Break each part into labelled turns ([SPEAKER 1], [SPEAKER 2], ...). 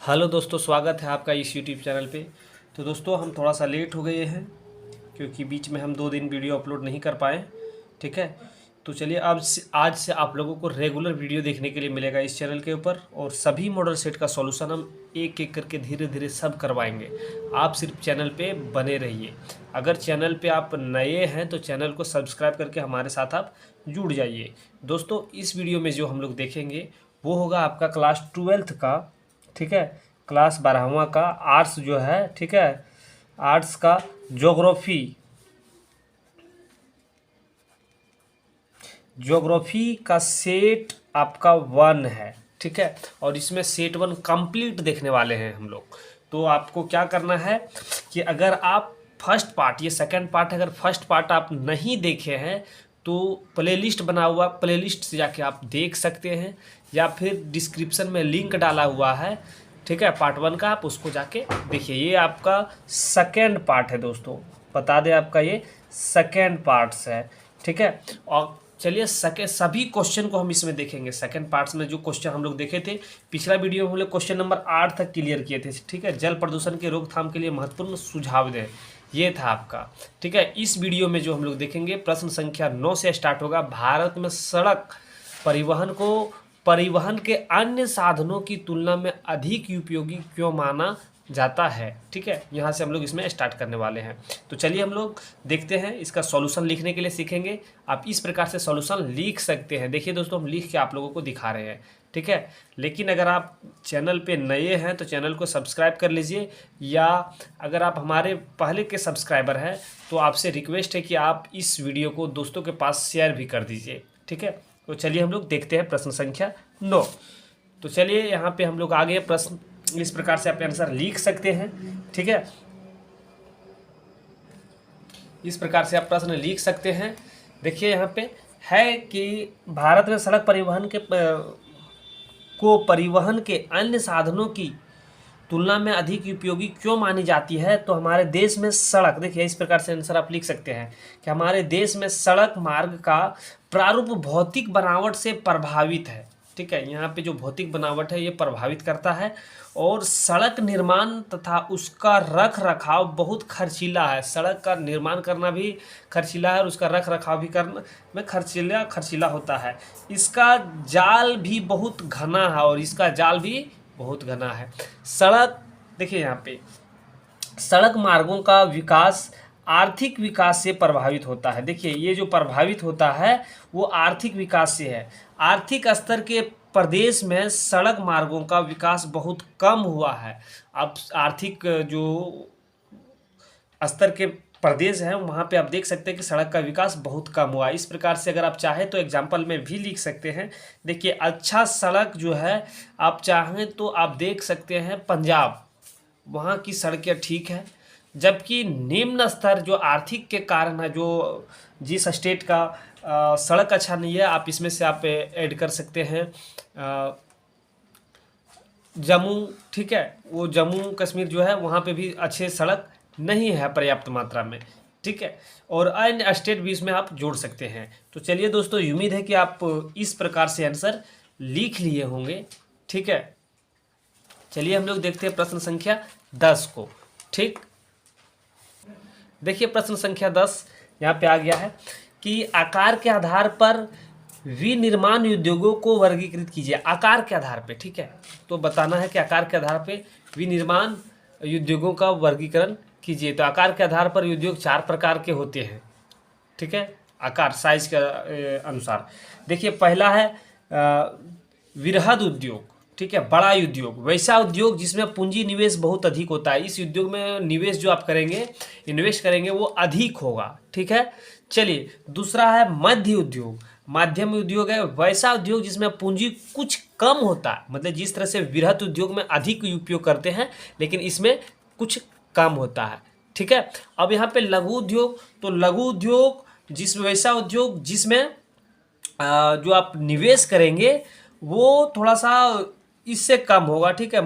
[SPEAKER 1] Hello दोस्तों, स्वागत है आपका इस यूट्यूब चैनल पे। तो दोस्तों हम थोड़ा सा लेट हो गए हैं क्योंकि बीच में हम 2 दिन वीडियो अपलोड नहीं कर पाए। ठीक है, तो चलिए आज से आप लोगों को रेगुलर वीडियो देखने के लिए मिलेगा इस चैनल के ऊपर, और सभी मॉडल सेट का सॉल्यूशन हम एक एक करके धीरे धीरे सब करवाएंगे। आप सिर्फ चैनल पे बने रहिए। अगर चैनल पे आप नए हैं तो चैनल को सब्सक्राइब करके हमारे साथ आप जुड़ जाइए। दोस्तों इस वीडियो में जो हम लोग देखेंगे वो होगा आपका क्लास 12th का, ठीक है, क्लास 12वां का आर्ट्स जो है, ठीक है, आर्ट्स का ज्योग्राफी का सेट आपका 1 है। ठीक है, और इसमें सेट 1 कंप्लीट देखने वाले हैं हम लोग। तो आपको क्या करना है कि अगर आप फर्स्ट पार्ट, ये सेकंड पार्ट, अगर फर्स्ट पार्ट आप नहीं देखे हैं तो प्लेलिस्ट बना हुआ, प्लेलिस्ट से जाके आप देख सकते हैं, या फिर डिस्क्रिप्शन में लिंक डाला हुआ है, ठीक है, पार्ट 1 का, आप उसको जाके देखिए। ये आपका सेकेंड पार्ट है दोस्तों, बता दें आपका ये सेकेंड पार्ट्स है। ठीक है, और चलिए सभी क्वेश्चन को हम इसमें देखेंगे। सेकंड पार्ट्स में जो क्वेश्चन हम लोग देखे थे, पिछला वीडियो में हम लोग क्वेश्चन नंबर 8 तक क्लियर किए थे। ठीक है, जल प्रदूषण के रोकथाम के लिए महत्वपूर्ण सुझाव दें, ये था आपका। ठीक है, इस वीडियो में जो हम लोग देखेंगे प्रश्न संख्या 9 से स्टार्ट होगा। भारत में सड़क परिवहन को परिवहन के अन्य साधनों की तुलना में अधिक उपयोगी क्यों माना जाता है। ठीक है, यहाँ से हम लोग इसमें स्टार्ट करने वाले हैं। तो चलिए हम लोग देखते हैं। इसका सॉल्यूशन लिखने के लिए सीखेंगे। आप इस प्रकार से सॉल्यूशन लिख सकते हैं। देखिए दोस्तों, हम लिख के आप लोगों को दिखा रहे हैं। ठीक है, लेकिन अगर आप चैनल पे नए हैं तो चैनल को सब्सक्राइब कर लीजिए, या अगर आप हमारे पहले के सब्सक्राइबर हैं तो आपसे रिक्वेस्ट है कि आप इस वीडियो को दोस्तों के पास शेयर भी कर दीजिए। ठीक है, तो चलिए हम लोग देखते हैं प्रश्न संख्या 9। तो चलिए यहाँ पे हम लोग आगे प्रश्न इस प्रकार से आप आंसर लिख सकते हैं। ठीक है, इस प्रकार से आप प्रश्न लिख सकते हैं। देखिए यहाँ पे है कि भारत में सड़क परिवहन परिवहन के अन्य साधनों की तुलना में अधिक उपयोगी क्यों मानी जाती है। तो हमारे देश में सड़क, देखिए इस प्रकार से आंसर आप लिख सकते हैं कि हमारे देश में सड़क मार्ग का प्रारूप भौतिक बनावट से प्रभावित है। ठीक है, यहाँ पे जो भौतिक बनावट है ये प्रभावित करता है, और सड़क निर्माण तथा उसका रख रखाव बहुत खर्चीला है। सड़क का निर्माण करना भी खर्चीला है और उसका रख रखाव भी करना में खर्चीला होता है। इसका जाल भी बहुत घना है, और इसका जाल भी बहुत घना है। सड़क, देखिए यहाँ पे सड़क मार्गों का विकास आर्थिक विकास से प्रभावित होता है। देखिए ये जो प्रभावित होता है वो आर्थिक विकास से है। आर्थिक स्तर के प्रदेश में सड़क मार्गों का विकास बहुत कम हुआ है। अब आर्थिक जो स्तर के प्रदेश हैं वहाँ पे आप देख सकते हैं कि सड़क का विकास बहुत कम हुआ है। इस प्रकार से अगर आप चाहें तो एग्जाम्पल में भी लिख सकते हैं। देखिए अच्छा सड़क जो है, आप चाहें तो आप देख सकते हैं पंजाब, वहाँ की सड़कें ठीक है, जबकि निम्न स्तर जो आर्थिक के कारण है, जो जिस स्टेट का सड़क अच्छा नहीं है, आप इसमें से आप ऐड कर सकते हैं जम्मू। ठीक है, वो जम्मू कश्मीर जो है वहाँ पे भी अच्छे सड़क नहीं है पर्याप्त मात्रा में। ठीक है, और अन्य स्टेट भी इसमें आप जोड़ सकते हैं। तो चलिए दोस्तों, उम्मीद है कि आप इस प्रकार से आंसर लिख लिए होंगे। ठीक है, चलिए हम लोग देखते हैं प्रश्न संख्या 10 को। ठीक, देखिए प्रश्न संख्या 10 यहाँ पे आ गया है कि आकार के आधार पर विनिर्माण उद्योगों को वर्गीकृत कीजिए। आकार के आधार पे, ठीक है, तो बताना है कि आकार के आधार पे विनिर्माण उद्योगों का वर्गीकरण कीजिए। तो आकार के आधार पर उद्योग 4 प्रकार के होते हैं। ठीक है, आकार साइज के अनुसार। देखिए पहला है वृहद उद्योग। ठीक है, बड़ा उद्योग, वैसा उद्योग जिसमें पूंजी निवेश बहुत अधिक होता है। इस उद्योग में निवेश जो आप करेंगे, इन्वेस्ट करेंगे, वो अधिक होगा। ठीक है, चलिए दूसरा है मध्य उद्योग। माध्यम उद्योग है वैसा उद्योग जिसमें पूंजी कुछ कम होता है, मतलब जिस तरह से वृहद उद्योग में अधिक उपयोग करते हैं लेकिन इसमें कुछ कम होता है। ठीक है, अब यहाँ पे लघु उद्योग, तो लघु उद्योग जिसमें वैसा उद्योग जिसमें जो आप निवेश करेंगे वो थोड़ा सा इससे कम होगा। ठीक है,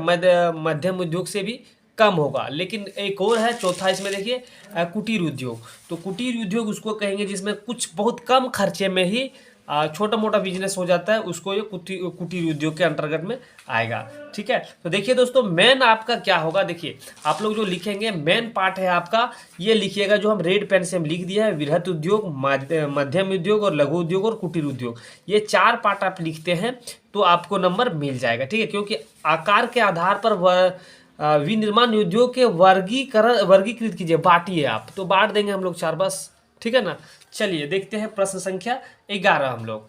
[SPEAKER 1] मध्यम उद्योग से भी कम होगा। लेकिन एक और है चौथा, इसमें देखिए कुटीर उद्योग। तो कुटीर उद्योग उसको कहेंगे जिसमें कुछ बहुत कम खर्चे में ही छोटा मोटा बिजनेस हो जाता है उसको ये कुटीर उद्योग के अंतर्गत में आएगा। ठीक है, तो देखिए दोस्तों मेन आपका क्या होगा, देखिए आप लोग जो लिखेंगे मेन पार्ट है आपका, ये लिखिएगा जो हम रेड पेन से हम लिख दिया है, वृहत उद्योग, मध्यम उद्योग और लघु उद्योग और कुटीर उद्योग। ये 4 पार्ट आप लिखते हैं तो आपको नंबर मिल जाएगा। ठीक है, क्योंकि आकार के आधार पर विनिर्माण उद्योग के वर्गीकृत कीजिए, बांटिए आप, तो बांट देंगे हम लोग 4 बस। ठीक है ना, चलिए देखते हैं प्रश्न संख्या 11 हम लोग।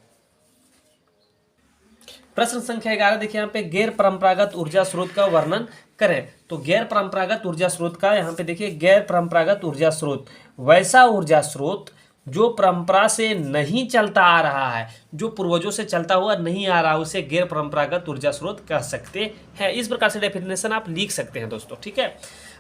[SPEAKER 1] प्रश्न संख्या 11 देखिए यहाँ पे गैर परंपरागत ऊर्जा स्रोत का वर्णन करें। तो गैर परंपरागत ऊर्जा स्रोत का यहाँ पे देखिए, गैर परंपरागत ऊर्जा स्रोत वैसा ऊर्जा स्रोत जो परंपरा से नहीं चलता आ रहा है, जो पूर्वजों से चलता हुआ नहीं आ रहा, उसे गैर परंपरागत ऊर्जा स्रोत कह सकते हैं। इस प्रकार से डेफिनेशन आप लिख सकते हैं दोस्तों। ठीक है,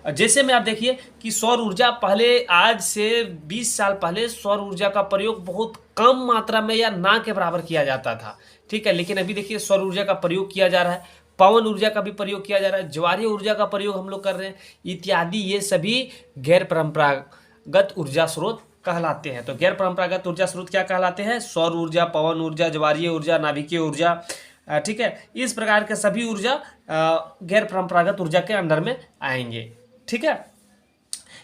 [SPEAKER 1] जैसे में आप देखिए कि सौर ऊर्जा पहले, आज से 20 साल पहले सौर ऊर्जा का प्रयोग बहुत कम मात्रा में या ना के बराबर किया जाता था। ठीक है, लेकिन अभी देखिए सौर ऊर्जा का प्रयोग किया जा रहा है, पवन ऊर्जा का भी प्रयोग किया जा रहा है, ज्वारीय ऊर्जा का प्रयोग हम लोग कर रहे हैं इत्यादि। ये सभी गैर परंपरागत ऊर्जा स्रोत कहलाते हैं। तो गैर परंपरागत ऊर्जा स्रोत क्या कहलाते हैं? सौर ऊर्जा, पवन ऊर्जा, ज्वारीय ऊर्जा, नाभिकीय ऊर्जा। ठीक है, इस प्रकार के सभी ऊर्जा गैर परंपरागत ऊर्जा के अंदर में आएंगे। ठीक है,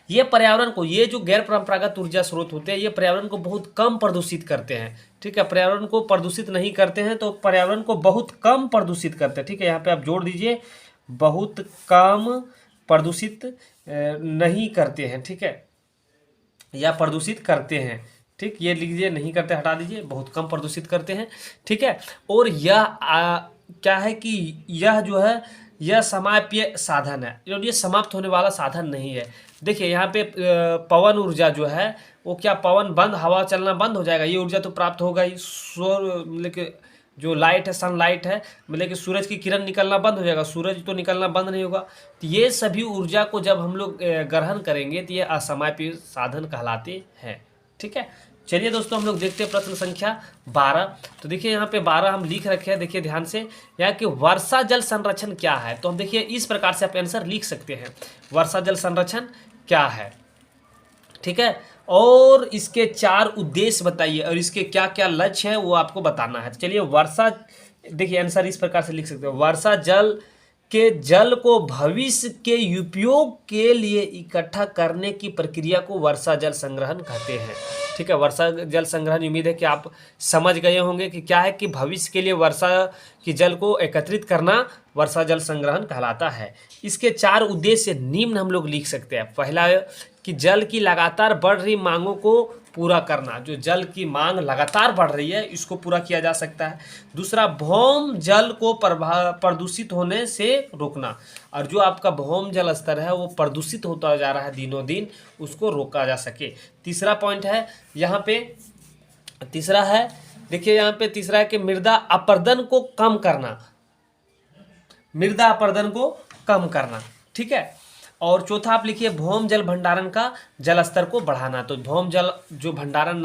[SPEAKER 1] ये पर्यावरण को, ये जो गैर परंपरागत ऊर्जा स्रोत होते हैं ये पर्यावरण को बहुत कम प्रदूषित करते हैं। ठीक है, पर्यावरण को प्रदूषित नहीं करते हैं, तो पर्यावरण को बहुत कम प्रदूषित करते हैं। ठीक है, यहाँ पे आप जोड़ दीजिए, बहुत कम प्रदूषित नहीं करते हैं। ठीक है, या प्रदूषित करते हैं। ठीक, ये लिख दीजिए, नहीं करते हटा दीजिए, बहुत कम प्रदूषित करते हैं। ठीक है, और यह क्या है कि यह जो है यह समाप्य साधन है, ये समाप्त होने वाला साधन नहीं है। देखिए यहाँ पे पवन ऊर्जा जो है वो क्या, पवन बंद, हवा चलना बंद हो जाएगा, ये ऊर्जा तो प्राप्त होगा ही। सौर मतलब कि जो लाइट है, सनलाइट है, मतलब कि सूरज की किरण निकलना बंद हो जाएगा, सूरज तो निकलना बंद नहीं होगा। तो ये सभी ऊर्जा को जब हम लोग ग्रहण करेंगे तो ये असमाप्य साधन कहलाते हैं। ठीक है, चलिए दोस्तों हम लोग देखते हैं प्रश्न संख्या 12। तो देखिए यहाँ पे 12 हम लिख रखे हैं, देखिए ध्यान से, यहाँ कि वर्षा जल संरक्षण क्या है। तो हम देखिए इस प्रकार से आप आंसर लिख सकते हैं, वर्षा जल संरक्षण क्या है। ठीक है, और इसके 4 उद्देश्य बताइए और इसके क्या क्या लक्ष्य है वो आपको बताना है। तो चलिए वर्षा, देखिए आंसर इस प्रकार से लिख सकते हो, वर्षा जल के जल को भविष्य के उपयोग के लिए इकट्ठा करने की प्रक्रिया को वर्षा जल संग्रहण कहते हैं। ठीक है, वर्षा जल संग्रहण, उम्मीद है कि आप समझ गए होंगे कि क्या है, कि भविष्य के लिए वर्षा की जल को एकत्रित करना वर्षा जल संग्रहण कहलाता है। इसके 4 उद्देश्य निम्न हम लोग लिख सकते हैं। पहला कि जल की लगातार बढ़ रही मांगों को पूरा करना, जो जल की मांग लगातार बढ़ रही है इसको पूरा किया जा सकता है। दूसरा, भौम जल को प्रदूषित होने से रोकना, और जो आपका भौम जल स्तर है वो प्रदूषित होता जा रहा है दिनों दिन, उसको रोका जा सके। तीसरा पॉइंट है यहाँ पे, तीसरा है, देखिए यहाँ पे तीसरा है कि मृदा अपरदन को कम करना, मृदा अपरदन को कम करना। ठीक है, और चौथा आप लिखिए भौम जल भंडारण का जल स्तर को बढ़ाना। तो भौम जल जो भंडारण,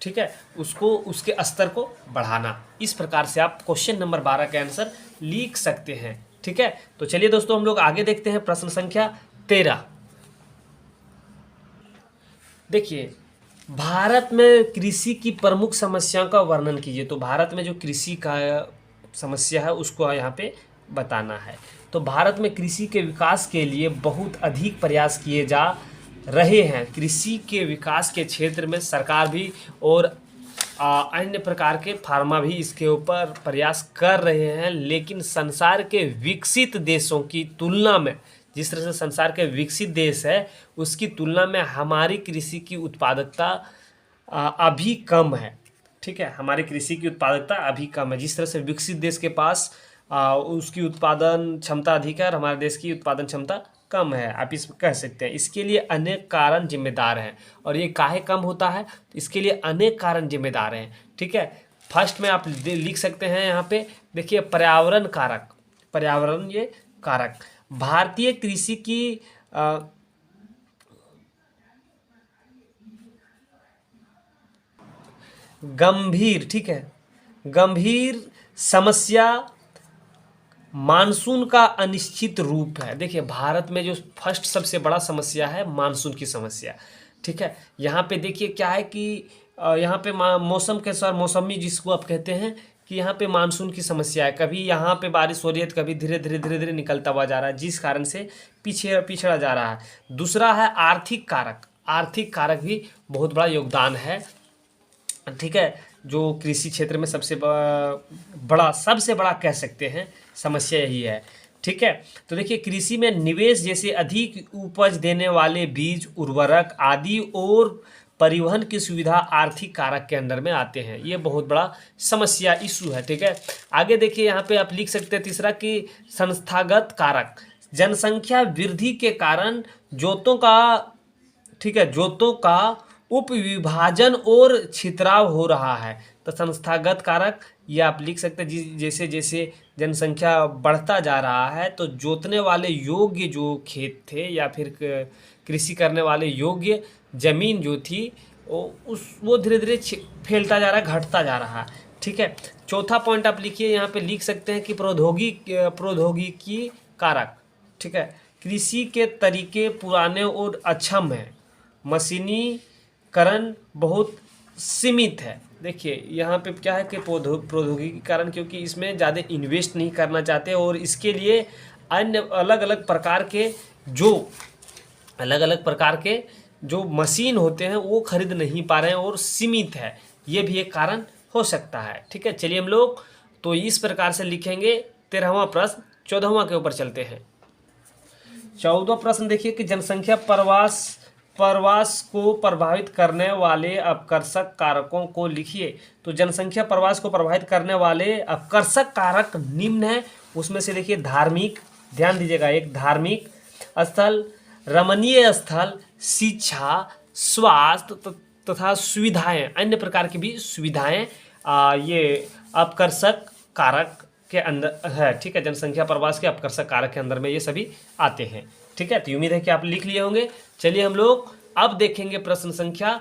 [SPEAKER 1] ठीक है, उसको, उसके स्तर को बढ़ाना। इस प्रकार से आप क्वेश्चन नंबर 12 का आंसर लिख सकते हैं। ठीक है, तो चलिए दोस्तों हम लोग आगे देखते हैं प्रश्न संख्या 13। देखिए भारत में कृषि की प्रमुख समस्याओं का वर्णन कीजिए। तो भारत में जो कृषि का समस्या है उसको यहाँ पे बताना है। तो भारत में कृषि के विकास के लिए बहुत अधिक प्रयास किए जा रहे हैं। कृषि के विकास के क्षेत्र में सरकार भी और अन्य प्रकार के फार्मा भी इसके ऊपर प्रयास कर रहे हैं, लेकिन संसार के विकसित देशों की तुलना में, जिस तरह से संसार के विकसित देश है उसकी तुलना में हमारी कृषि की उत्पादकता अभी कम है। ठीक है, हमारी कृषि की उत्पादकता अभी कम है। जिस तरह से विकसित देश के पास उसकी उत्पादन क्षमता अधिक है और हमारे देश की उत्पादन क्षमता कम है, आप इस कह सकते हैं। इसके लिए अनेक कारण जिम्मेदार हैं। और ये काहे कम होता है, इसके लिए अनेक कारण जिम्मेदार हैं। ठीक है, फर्स्ट में आप लिख सकते हैं यहाँ पे, देखिए पर्यावरण कारक, पर्यावरण ये कारक। भारतीय कृषि की गंभीर, ठीक है, गंभीर समस्या मानसून का अनिश्चित रूप है। देखिए भारत में जो फर्स्ट सबसे बड़ा समस्या है मानसून की समस्या। ठीक है, यहाँ पे देखिए क्या है कि यहाँ पे मौसम के अनुसार मौसमी जिसको आप कहते हैं कि यहाँ पे मानसून की समस्या है, कभी यहाँ पे बारिश हो रही है तो कभी धीरे धीरे निकलता हुआ जा रहा है, जिस कारण से पिछड़ा जा रहा है। दूसरा है आर्थिक कारक, आर्थिक कारक भी बहुत बड़ा योगदान है, ठीक है, जो कृषि क्षेत्र में सबसे बड़ा कह सकते हैं समस्या यही है, ठीक है। तो देखिए कृषि में निवेश जैसे अधिक उपज देने वाले बीज, उर्वरक आदि और परिवहन की सुविधा आर्थिक कारक के अंदर में आते हैं, ये बहुत बड़ा समस्या इशू है, ठीक है। आगे देखिए यहाँ पे आप लिख सकते हैं तीसरा कि संस्थागत कारक, जनसंख्या वृद्धि के कारण जोतों का, ठीक है, जोतों का उपविभाजन और छितराव हो रहा है। तो संस्थागत कारक ये आप लिख सकते हैं, जैसे जैसे जनसंख्या बढ़ता जा रहा है तो जोतने वाले योग्य जो खेत थे या फिर कृषि करने वाले योग्य ज़मीन जो थी वो धीरे धीरे फैलता जा रहा है, घटता जा रहा है, ठीक है। चौथा पॉइंट आप लिखिए, यहाँ पे लिख सकते हैं कि प्रौद्योगिकी कारक, ठीक है, कृषि के तरीके पुराने और अक्षम हैं, मशीनीकरण बहुत सीमित है। देखिए यहाँ पे क्या है कि प्रौद्योगिकी कारण, क्योंकि इसमें ज़्यादा इन्वेस्ट नहीं करना चाहते और इसके लिए अन्य अलग अलग प्रकार के जो मशीन होते हैं वो खरीद नहीं पा रहे हैं और सीमित है, ये भी एक कारण हो सकता है, ठीक है। चलिए हम लोग तो इस प्रकार से लिखेंगे 13वां प्रश्न। 14वां के ऊपर चलते हैं। 14वां प्रश्न देखिए कि जनसंख्या प्रवास को प्रभावित करने वाले आकर्षक कारकों को लिखिए। तो जनसंख्या प्रवास को प्रभावित करने वाले आकर्षक कारक निम्न है, उसमें से देखिए धार्मिक, ध्यान दीजिएगा, एक धार्मिक स्थल, रमणीय स्थल, शिक्षा, स्वास्थ्य तथा सुविधाएं, अन्य प्रकार की भी सुविधाएं ये आकर्षक कारक के अंदर है, ठीक है। जनसंख्या प्रवास के आकर्षक कारक के अंदर में ये सभी आते हैं, ठीक है। तो उम्मीद है कि आप लिख लिए होंगे। चलिए हम लोग अब देखेंगे प्रश्न संख्या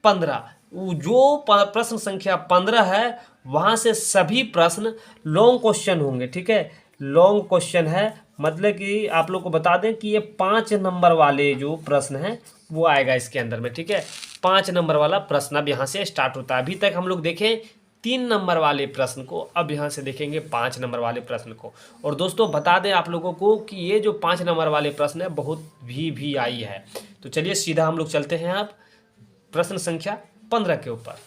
[SPEAKER 1] 15। जो प्रश्न संख्या 15 है वहाँ से सभी प्रश्न लॉन्ग क्वेश्चन होंगे, ठीक है। लॉन्ग क्वेश्चन है, मतलब कि आप लोग को बता दें कि ये 5 नंबर वाले जो प्रश्न हैं वो आएगा इसके अंदर में, ठीक है। 5 नंबर वाला प्रश्न अब यहाँ से स्टार्ट होता है। अभी तक हम लोग देखें 3 नंबर वाले प्रश्न को, अब यहाँ से देखेंगे 5 नंबर वाले प्रश्न को। और दोस्तों बता दें आप लोगों को कि ये जो 5 नंबर वाले प्रश्न है बहुत भी आई है। तो चलिए सीधा हम लोग चलते हैं अब प्रश्न संख्या 15 के ऊपर।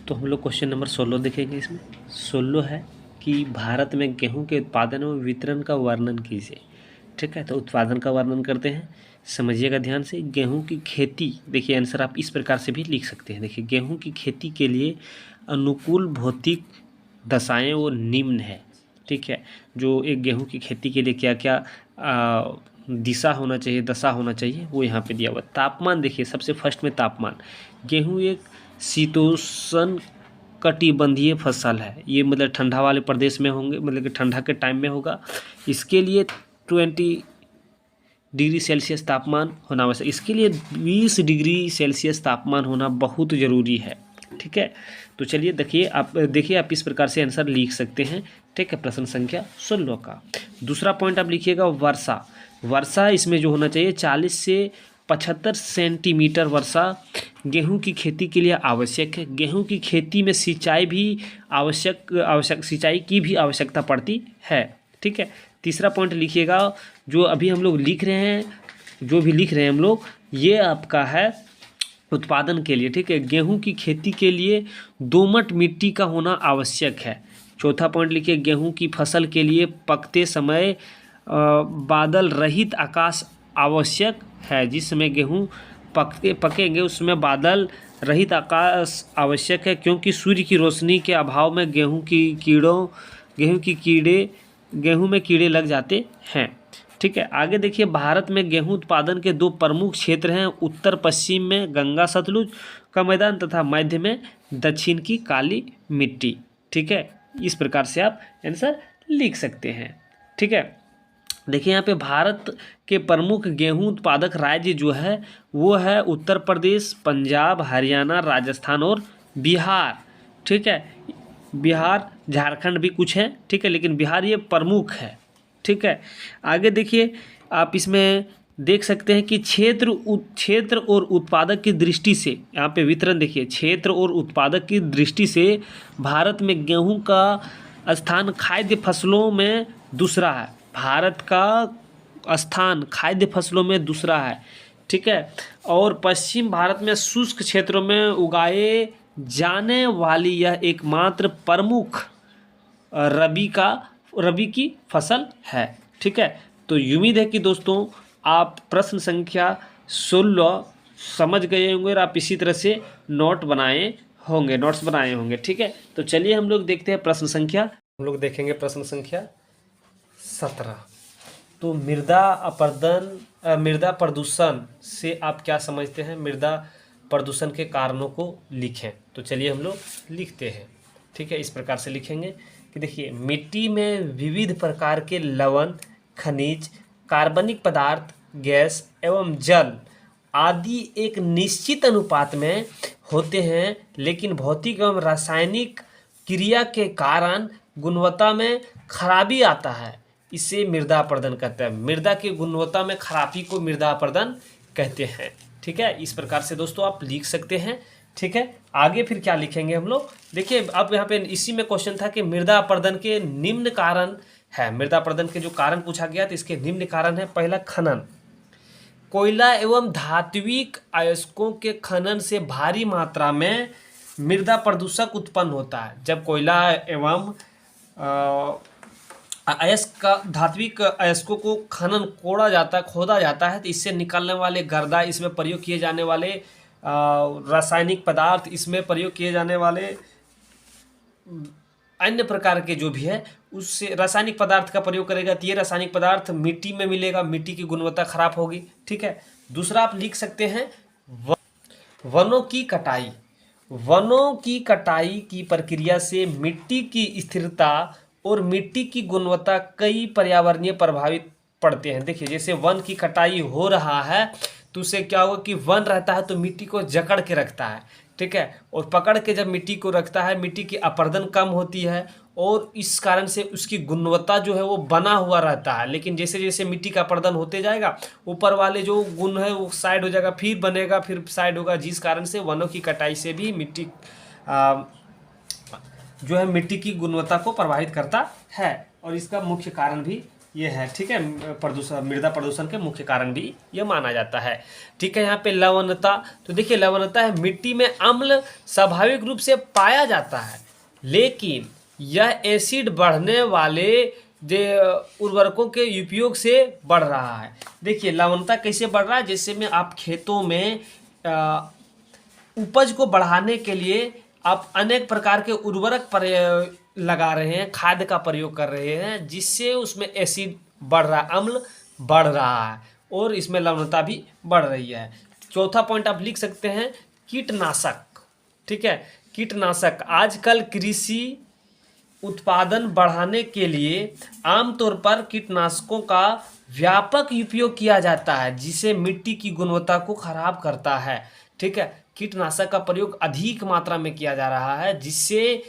[SPEAKER 1] तो हम लोग क्वेश्चन नंबर 16 देखेंगे। इसमें 16 है कि भारत में गेहूं के उत्पादन और वितरण का वर्णन कीजिए, ठीक है। तो उत्पादन का वर्णन करते हैं, समझिएगा ध्यान से। गेहूं की खेती, देखिए आंसर आप इस प्रकार से भी लिख सकते हैं। देखिए गेहूं की खेती के लिए अनुकूल भौतिक दशाएं वो निम्न है, ठीक है। जो एक गेहूं की खेती के लिए क्या क्या दिशा होना चाहिए, दशा होना चाहिए, वो यहाँ पे दिया हुआ। तापमान देखिए सबसे फर्स्ट में तापमान, गेहूँ एक शीतोष्ण कटिबंधीय फसल है, ये मतलब ठंडा वाले प्रदेश में होंगे, मतलब कि ठंडा के टाइम में होगा। इसके लिए 20 डिग्री सेल्सियस तापमान होना आवश्यक, इसके लिए 20 डिग्री सेल्सियस तापमान होना बहुत ज़रूरी है, ठीक है। तो चलिए देखिए आप इस प्रकार से आंसर लिख सकते हैं, ठीक है, प्रश्न संख्या 16 का। दूसरा पॉइंट आप लिखिएगा वर्षा इसमें जो होना चाहिए 40 से 75 सेंटीमीटर वर्षा गेहूं की खेती के लिए आवश्यक है। गेहूं की खेती में सिंचाई की भी आवश्यकता पड़ती है, ठीक है। तीसरा पॉइंट लिखिएगा, जो अभी हम लोग लिख रहे हैं हम लोग, ये आपका है उत्पादन के लिए, ठीक है। गेहूं की खेती के लिए दोमट मिट्टी का होना आवश्यक है। चौथा पॉइंट लिखिए, गेहूं की फसल के लिए पकते समय बादल रहित आकाश आवश्यक है। जिस समय गेहूं पकेंगे उसमें बादल रहित आकाश आवश्यक है, क्योंकि सूर्य की रोशनी के अभाव में गेहूं में कीड़े लग जाते हैं, ठीक है। आगे देखिए, भारत में गेहूं उत्पादन के 2 प्रमुख क्षेत्र हैं, उत्तर पश्चिम में गंगा सतलुज का मैदान तथा मध्य में दक्षिण की काली मिट्टी, ठीक है। इस प्रकार से आप आंसर लिख सकते हैं, ठीक है। देखिए यहाँ पे भारत के प्रमुख गेहूं उत्पादक राज्य जो है वो है उत्तर प्रदेश, पंजाब, हरियाणा, राजस्थान और बिहार, ठीक है। बिहार, झारखंड भी कुछ है, ठीक है, लेकिन बिहार ये प्रमुख है, ठीक है। आगे देखिए आप इसमें देख सकते हैं कि क्षेत्र और उत्पादक की दृष्टि से, यहाँ पे वितरण देखिए, क्षेत्र और उत्पादक की दृष्टि से भारत में गेहूं का स्थान खाद्य फसलों में दूसरा है। भारत का स्थान खाद्य फसलों में दूसरा है, ठीक है। और पश्चिम भारत में शुष्क क्षेत्रों में उगाए जाने वाली यह एकमात्र प्रमुख रबी की फसल है, ठीक है। तो उम्मीद है कि दोस्तों आप प्रश्न संख्या 16 समझ गए होंगे और आप इसी तरह से नोट्स बनाए होंगे, ठीक है। तो चलिए हम लोग देखते हैं प्रश्न संख्या, हम लोग देखेंगे प्रश्न संख्या 17। तो मृदा प्रदूषण से आप क्या समझते हैं? मृदा प्रदूषण के कारणों को लिखें। तो चलिए हम लोग लिखते हैं, ठीक है। इस प्रकार से लिखेंगे कि देखिए, मिट्टी में विविध प्रकार के लवण, खनिज, कार्बनिक पदार्थ, गैस एवं जल आदि एक निश्चित अनुपात में होते हैं, लेकिन भौतिक एवं रासायनिक क्रिया के कारण गुणवत्ता में खराबी आता है। इसे मृदा अपरदन कहते हैं। मृदा की गुणवत्ता में खराबी को मृदा अपरदन कहते हैं, ठीक है। इस प्रकार से दोस्तों आप लिख सकते हैं, ठीक है। आगे फिर क्या लिखेंगे हम लोग? देखिए, अब यहाँ पे इसी में क्वेश्चन था कि मृदा अपरदन के निम्न कारण है। मृदा अपरदन के जो कारण पूछा गया तो इसके निम्न कारण है। पहला, खनन। कोयला एवं धात्विक अयस्कों के खनन से भारी मात्रा में मृदा प्रदूषक उत्पन्न होता है। जब कोयला एवं धात्विक अयस्कों को खोदा जाता है तो इससे निकलने वाले गर्दा, इसमें प्रयोग किए जाने वाले रासायनिक पदार्थ, इसमें प्रयोग किए जाने वाले अन्य प्रकार के जो भी है, उससे रासायनिक पदार्थ का प्रयोग करेगा तो ये रासायनिक पदार्थ मिट्टी में मिलेगा, मिट्टी की गुणवत्ता खराब होगी, ठीक है। दूसरा आप लिख सकते हैं वनों की कटाई। वनों की कटाई की प्रक्रिया से मिट्टी की स्थिरता और मिट्टी की गुणवत्ता कई पर्यावरणीय प्रभावित पड़ते हैं। देखिए, जैसे वन की कटाई हो रहा है तो उससे क्या होगा कि वन रहता है तो मिट्टी को जकड़ के रखता है, ठीक है। और पकड़ के जब मिट्टी को रखता है, मिट्टी की अपरदन कम होती है और इस कारण से उसकी गुणवत्ता जो है वो बना हुआ रहता है। लेकिन जैसे जैसे मिट्टी का अपरदन होते जाएगा, ऊपर वाले जो गुण है वो साइड हो जाएगा, फिर बनेगा, फिर साइड होगा, जिस कारण से वनों की कटाई से भी मिट्टी जो है मिट्टी की गुणवत्ता को प्रभावित करता है। और इसका मुख्य कारण भी ये है, ठीक है। मृदा प्रदूषण के मुख्य कारण भी ये माना जाता है, ठीक है। यहाँ पे लवणता, तो देखिए लवणता है, मिट्टी में अम्ल स्वाभाविक रूप से पाया जाता है, लेकिन यह एसिड बढ़ने वाले उर्वरकों के उपयोग से बढ़ रहा है। देखिए लवणता कैसे बढ़ रहा है? जैसे में आप खेतों में उपज को बढ़ाने के लिए आप अनेक प्रकार के उर्वरक लगा रहे हैं, खाद का प्रयोग कर रहे हैं, जिससे उसमें एसिड बढ़ रहा है, अम्ल बढ़ रहा है और इसमें लवणता भी बढ़ रही है। चौथा पॉइंट आप लिख सकते हैं कीटनाशक, ठीक है। कीटनाशक आजकल कृषि उत्पादन बढ़ाने के लिए आमतौर पर कीटनाशकों का व्यापक उपयोग किया जाता है, जिसे मिट्टी की गुणवत्ता को खराब करता है, ठीक है। कीटनाशक का प्रयोग अधिक मात्रा में किया जा रहा है, जिससे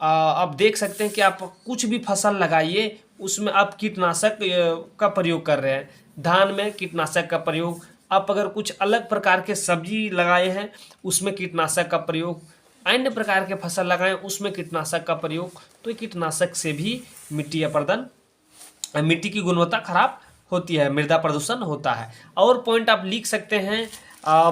[SPEAKER 1] आप देख सकते हैं कि आप कुछ भी फसल लगाइए उसमें आप कीटनाशक का प्रयोग कर रहे हैं। धान में कीटनाशक का प्रयोग, आप अगर कुछ अलग प्रकार के सब्जी लगाए हैं उसमें कीटनाशक का प्रयोग, अन्य प्रकार के फसल लगाएं उसमें कीटनाशक का प्रयोग, तो कीटनाशक से भी मिट्टी की गुणवत्ता खराब होती है, मृदा प्रदूषण होता है। और पॉइंट आप लिख सकते हैं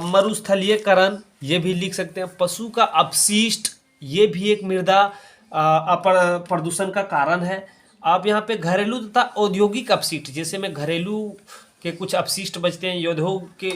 [SPEAKER 1] मरुस्थलीयकरण, ये भी लिख सकते हैं। पशु का अपशिष्ट, ये भी एक मृदा प्रदूषण का कारण है। आप यहाँ पे घरेलू तथा औद्योगिक अपशिष्ट, जैसे में घरेलू के कुछ अपशिष्ट बचते हैं, उद्योग के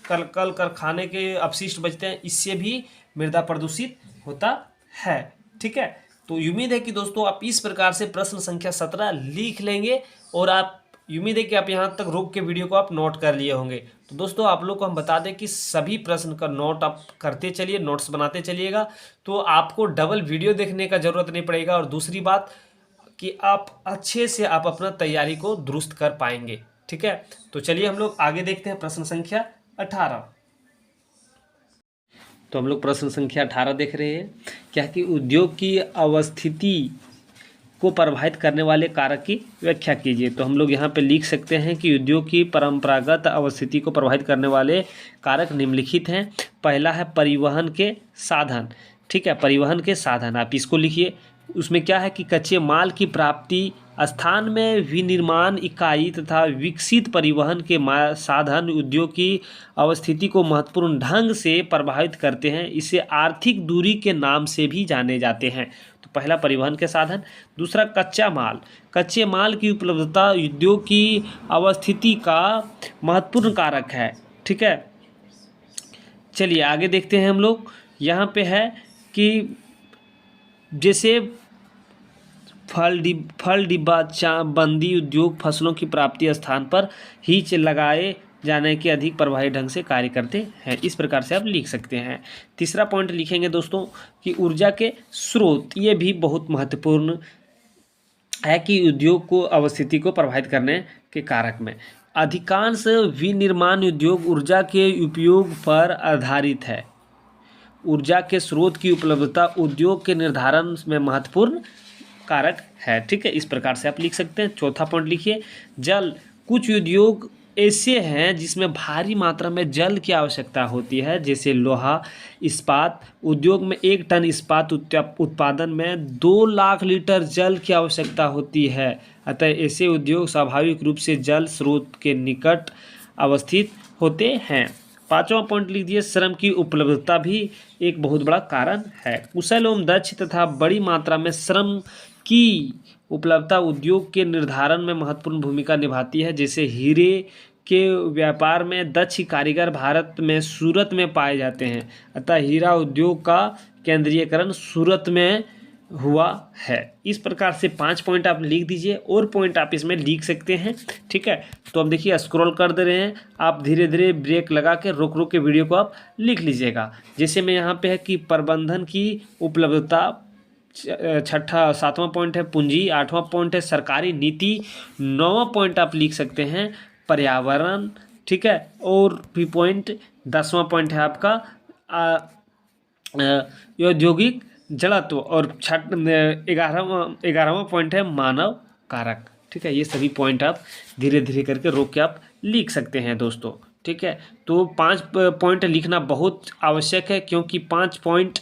[SPEAKER 1] कल कारखाने के अपशिष्ट बचते हैं, इससे भी मृदा प्रदूषित होता है, ठीक है। तो उम्मीद है कि दोस्तों आप इस प्रकार से प्रश्न संख्या 17 लिख लेंगे और आप उम्मीद है कि आप यहाँ तक रोक के वीडियो को आप नोट कर लिए होंगे। तो दोस्तों आप लोग को हम बता दें कि सभी प्रश्न का नोट आप करते चलिए, नोट्स बनाते चलिएगा, तो आपको डबल वीडियो देखने का ज़रूरत नहीं पड़ेगा। और दूसरी बात कि आप अच्छे से आप अपना तैयारी को दुरुस्त कर पाएंगे, ठीक है। तो चलिए हम लोग आगे देखते हैं प्रश्न संख्या 18। तो हम लोग प्रश्न संख्या 18 देख रहे हैं क्या कि उद्योग की अवस्थिति को प्रभावित करने वाले कारक की व्याख्या कीजिए। तो हम लोग यहाँ पे लिख सकते हैं कि उद्योग की परंपरागत अवस्थिति को प्रभावित करने वाले कारक निम्नलिखित हैं। पहला है परिवहन के साधन, ठीक है, परिवहन के साधन आप इसको लिखिए। उसमें क्या है कि कच्चे माल की प्राप्ति, स्थान में विनिर्माण इकाई तथा विकसित परिवहन के साधन उद्योग की अवस्थिति को महत्वपूर्ण ढंग से प्रभावित करते हैं। इसे आर्थिक दूरी के नाम से भी जाने जाते हैं। तो पहला परिवहन के साधन। दूसरा कच्चा माल, कच्चे माल की उपलब्धता उद्योग की अवस्थिति का महत्वपूर्ण कारक है, ठीक है। चलिए आगे देखते हैं हम लोग। यहाँ पे है कि जैसे फल डिब्बा बंदी उद्योग फसलों की प्राप्ति स्थान पर ही लगाए जाने के अधिक प्रभावी ढंग से कार्य करते हैं। इस प्रकार से आप लिख सकते हैं। तीसरा पॉइंट लिखेंगे दोस्तों कि ऊर्जा के स्रोत, ये भी बहुत महत्वपूर्ण है कि उद्योग को अवस्थिति को प्रभावित करने के कारक में अधिकांश विनिर्माण उद्योग ऊर्जा के उपयोग पर आधारित है। ऊर्जा के स्रोत की उपलब्धता उद्योग के निर्धारण में महत्वपूर्ण कारक है, ठीक है। इस प्रकार से आप लिख सकते हैं। चौथा पॉइंट लिखिए जल। कुछ उद्योग ऐसे हैं जिसमें भारी मात्रा में जल की आवश्यकता होती है, जैसे लोहा इस्पात उद्योग में 1 टन इस्पात उत्पादन में 2 लाख लीटर जल की आवश्यकता होती है। अतः ऐसे उद्योग स्वाभाविक रूप से जल स्रोत के निकट अवस्थित होते हैं। पांचवा पॉइंट लिख दिए श्रम की उपलब्धता भी एक बहुत बड़ा कारण है। कुशल एवं दक्ष तथा बड़ी मात्रा में श्रम की उपलब्धता उद्योग के निर्धारण में महत्वपूर्ण भूमिका निभाती है। जैसे हीरे के व्यापार में दक्ष कारीगर भारत में सूरत में पाए जाते हैं। अतः हीरा उद्योग का केंद्रीयकरण सूरत में हुआ है। इस प्रकार से 5 पॉइंट आप लिख दीजिए और पॉइंट आप इसमें लिख सकते हैं, ठीक है। तो अब देखिए स्क्रॉल कर दे रहे हैं, आप धीरे धीरे ब्रेक लगा के रोक के वीडियो को आप लिख लीजिएगा। जैसे मैं यहाँ पे है कि प्रबंधन की उपलब्धता, छठा 7वां पॉइंट है पूंजी, 8वां पॉइंट है सरकारी नीति, 9वां पॉइंट आप लिख सकते हैं पर्यावरण, ठीक है। और भी पॉइंट 10वां पॉइंट है आपका औद्योगिक जड़त्व और 11वां पॉइंट है मानव कारक, ठीक है। ये सभी पॉइंट आप धीरे धीरे करके रोक के आप लिख सकते हैं दोस्तों, ठीक है। तो 5 पॉइंट लिखना बहुत आवश्यक है, क्योंकि 5 पॉइंट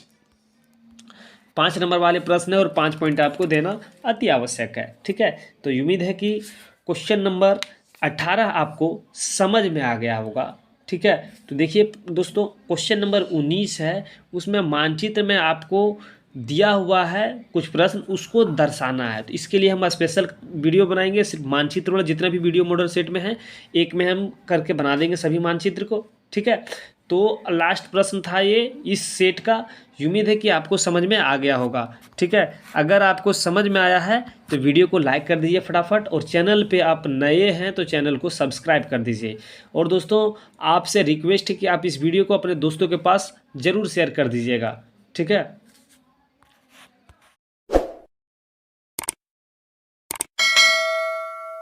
[SPEAKER 1] 5 नंबर वाले प्रश्न है और 5 पॉइंट आपको देना अति आवश्यक है, ठीक है। तो उम्मीद है कि क्वेश्चन नंबर 18 आपको समझ में आ गया होगा, ठीक है। तो देखिए दोस्तों क्वेश्चन नंबर 19 है, उसमें मानचित्र में आपको दिया हुआ है कुछ प्रश्न, उसको दर्शाना है। तो इसके लिए हम स्पेशल वीडियो बनाएंगे, सिर्फ मानचित्र वाला जितना भी वीडियो मॉडल सेट में है एक में हम करके बना देंगे सभी मानचित्र को, ठीक है। तो लास्ट प्रश्न था ये इस सेट का। उम्मीद है कि आपको समझ में आ गया होगा, ठीक है। अगर आपको समझ में आया है तो वीडियो को लाइक कर दीजिए फटाफट, और चैनल पे आप नए हैं तो चैनल को सब्सक्राइब कर दीजिए। और दोस्तों आपसे रिक्वेस्ट है कि आप इस वीडियो को अपने दोस्तों के पास ज़रूर शेयर कर दीजिएगा, ठीक है।